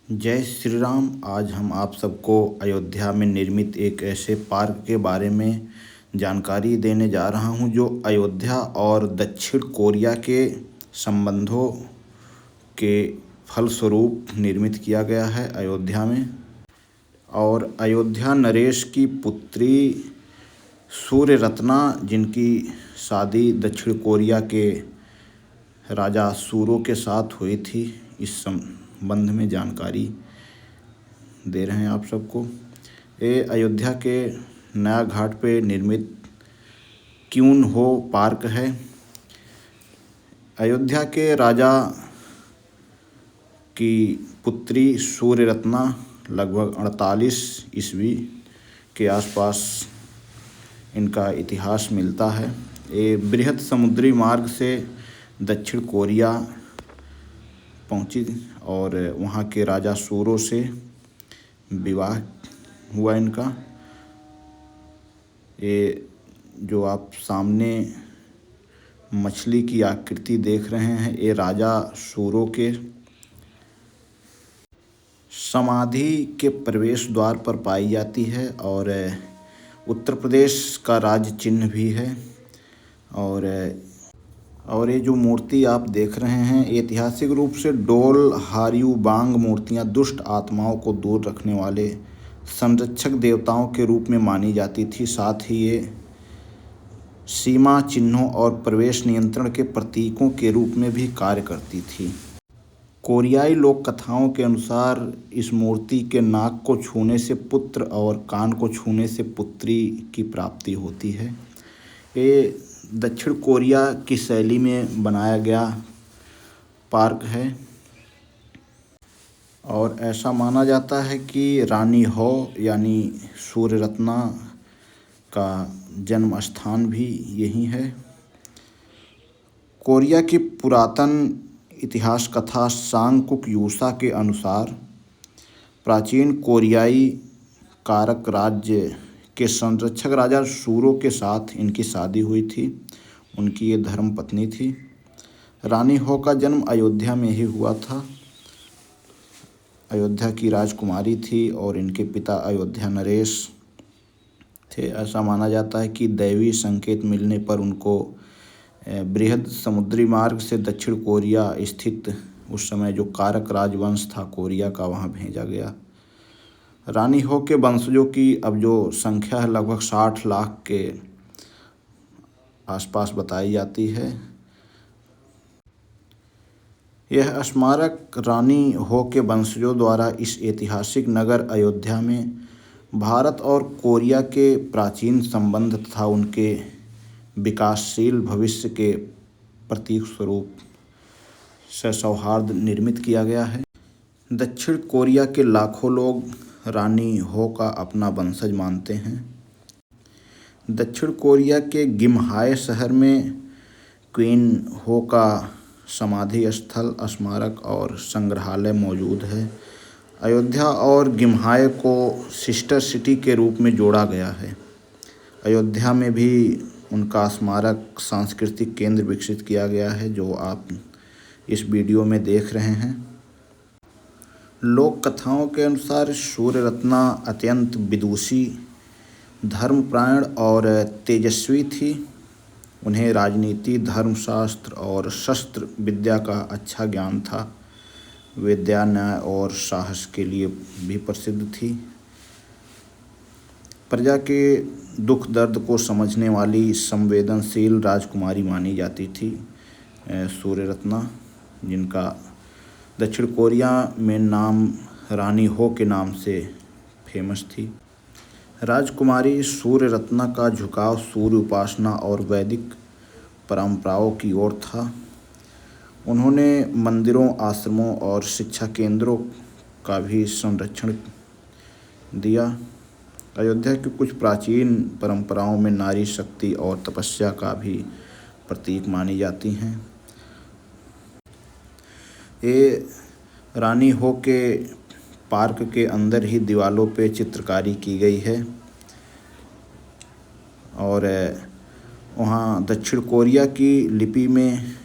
जय श्री राम। आज हम आप सबको अयोध्या में निर्मित एक ऐसे पार्क के बारे में जानकारी देने जा रहा हूं जो अयोध्या और दक्षिण कोरिया के संबंधों के फलस्वरूप निर्मित किया गया है अयोध्या में। और अयोध्या नरेश की पुत्री सूर्यरत्ना, जिनकी शादी दक्षिण कोरिया के राजा सूरो के साथ हुई थी, इस संबंध में जानकारी दे रहे हैं आप सबको। ये अयोध्या के नया घाट पे निर्मित क्यून हो पार्क है। अयोध्या के राजा की पुत्री सूर्यरत्ना लगभग 48 ईस्वी के आसपास इनका इतिहास मिलता है। ये बृहद समुद्री मार्ग से दक्षिण कोरिया पहुंची और वहां के राजा सूरो से विवाह हुआ इनका। ये जो आप सामने मछली की आकृति देख रहे हैं, ये राजा सूरो के समाधि के प्रवेश द्वार पर पाई जाती है और उत्तर प्रदेश का राज्य चिन्ह भी है। और ये जो मूर्ति आप देख रहे हैं, ऐतिहासिक रूप से डोल हार्यू बांग मूर्तियाँ दुष्ट आत्माओं को दूर रखने वाले संरक्षक देवताओं के रूप में मानी जाती थी। साथ ही ये सीमा चिन्हों और प्रवेश नियंत्रण के प्रतीकों के रूप में भी कार्य करती थी। कोरियाई लोक कथाओं के अनुसार इस मूर्ति के नाक को छूने से पुत्र और कान को छूने से पुत्री की प्राप्ति होती है। ये दक्षिण कोरिया की शैली में बनाया गया पार्क है और ऐसा माना जाता है कि रानी हो यानी सूर्यरत्ना का जन्म स्थान भी यही है। कोरिया की पुरातन इतिहास कथा सांगकुक यूसा के अनुसार प्राचीन कोरियाई कारक राज्य के संरक्षक राजा सूरो के साथ इनकी शादी हुई थी। उनकी ये धर्म पत्नी थी। रानी हो का जन्म अयोध्या में ही हुआ था। अयोध्या की राजकुमारी थी और इनके पिता अयोध्या नरेश थे। ऐसा माना जाता है कि दैवी संकेत मिलने पर उनको बृहद समुद्री मार्ग से दक्षिण कोरिया स्थित उस समय जो कारक राजवंश था कोरिया का, वहाँ भेजा गया। रानी हो के वंशजों की अब जो संख्या है लगभग 60 लाख के आसपास बताई जाती है। यह स्मारक रानी हो के वंशजों द्वारा इस ऐतिहासिक नगर अयोध्या में भारत और कोरिया के प्राचीन संबंध तथा उनके विकासशील भविष्य के प्रतीक स्वरूप सौहार्द निर्मित किया गया है। दक्षिण कोरिया के लाखों लोग रानी हो का अपना वंशज मानते हैं। दक्षिण कोरिया के गिमहाय शहर में क्वीन हो का समाधि स्थल, स्मारक और संग्रहालय मौजूद है। अयोध्या और गिमहाय को सिस्टर सिटी के रूप में जोड़ा गया है। अयोध्या में भी उनका स्मारक सांस्कृतिक केंद्र विकसित किया गया है, जो आप इस वीडियो में देख रहे हैं। लोक कथाओं के अनुसार सूर्यरत्ना अत्यंत विदुषी, धर्मपरायण और तेजस्वी थी। उन्हें राजनीति, धर्मशास्त्र और शस्त्र विद्या का अच्छा ज्ञान था। विद्या, न्याय और साहस के लिए भी प्रसिद्ध थी। प्रजा के दुख दर्द को समझने वाली संवेदनशील राजकुमारी मानी जाती थी सूर्यरत्ना, जिनका दक्षिण कोरिया में नाम रानी हो के नाम से फेमस थी। राजकुमारी सूर्यरत्ना का झुकाव सूर्य उपासना और वैदिक परंपराओं की ओर था। उन्होंने मंदिरों, आश्रमों और शिक्षा केंद्रों का भी संरक्षण दिया। अयोध्या की कुछ प्राचीन परंपराओं में नारी शक्ति और तपस्या का भी प्रतीक मानी जाती हैं। ये रानी हो के पार्क के अंदर ही दीवारों पे चित्रकारी की गई है और वहाँ दक्षिण कोरिया की लिपि में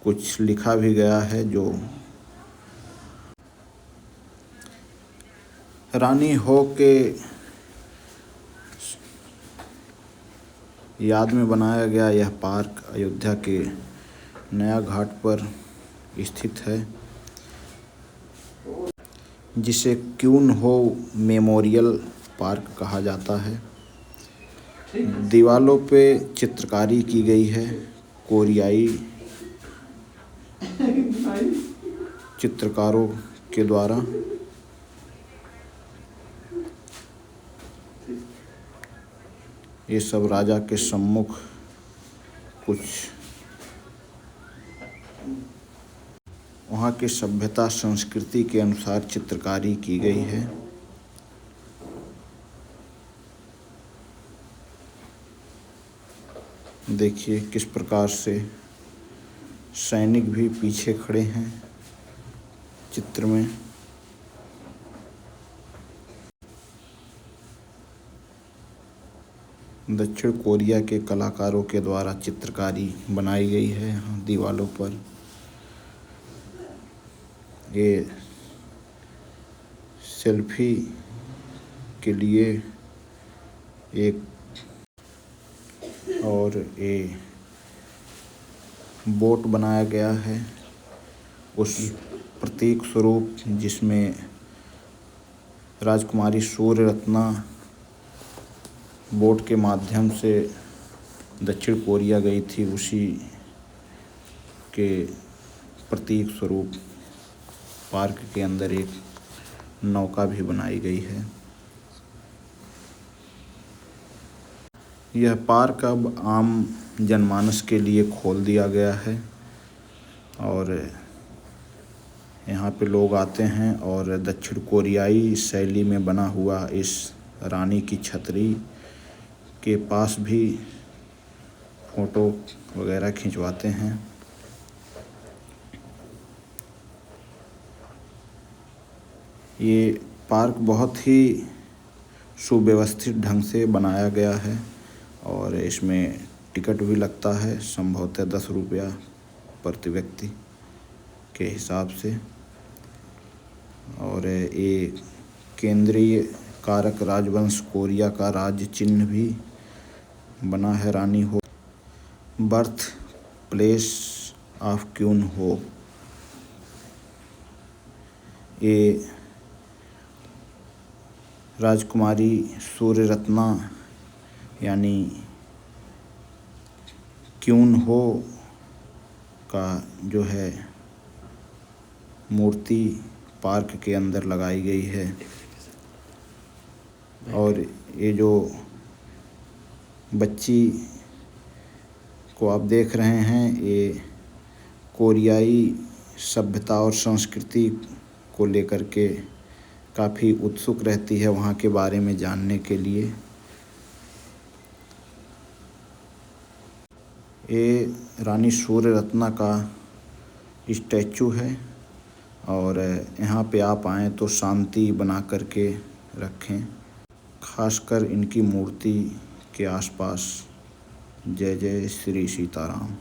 कुछ लिखा भी गया है जो रानी हो के याद में बनाया गया यह पार्क अयोध्या के नया घाट पर स्थित है, जिसे क्यून हो मेमोरियल पार्क कहा जाता है। दीवालों पे चित्रकारी की गई है कोरियाई चित्रकारों के द्वारा। ये सब राजा के सम्मुख कुछ वहाँ की सभ्यता संस्कृति के अनुसार चित्रकारी की गई है। देखिए किस प्रकार से सैनिक भी पीछे खड़े हैं चित्र में। दक्षिण कोरिया के कलाकारों के द्वारा चित्रकारी बनाई गई है यहाँ दीवालों पर। ये सेल्फी के लिए एक और ये बोट बनाया गया है उस प्रतीक स्वरूप जिसमें राजकुमारी सूर्यरत्ना बोट के माध्यम से दक्षिण कोरिया गई थी, उसी के प्रतीक स्वरूप पार्क के अंदर एक नौका भी बनाई गई है। यह पार्क अब आम जनमानस के लिए खोल दिया गया है और यहाँ पे लोग आते हैं और दक्षिण कोरियाई शैली में बना हुआ इस रानी की छतरी के पास भी फ़ोटो वगैरह खिंचवाते हैं। ये पार्क बहुत ही सुव्यवस्थित ढंग से बनाया गया है और इसमें टिकट भी लगता है, संभवतः 10 रुपया प्रति व्यक्ति के हिसाब से। और ये केंद्रीय कारक राजवंश कोरिया का राज्य चिन्ह भी बना है रानी हो। बर्थ प्लेस ऑफ क्यून हो। ये राजकुमारी सूर्यरत्ना यानी क्यून हो का जो है मूर्ति पार्क के अंदर लगाई गई है। और ये जो बच्ची को आप देख रहे हैं, ये कोरियाई सभ्यता और संस्कृति को लेकर के काफ़ी उत्सुक रहती है वहाँ के बारे में जानने के लिए। ये रानी सूर्यरत्ना का स्टैचू है और यहाँ पे आप आएँ तो शांति बना कर के रखें, खासकर इनकी मूर्ति के आसपास। जय जय श्री सीताराम।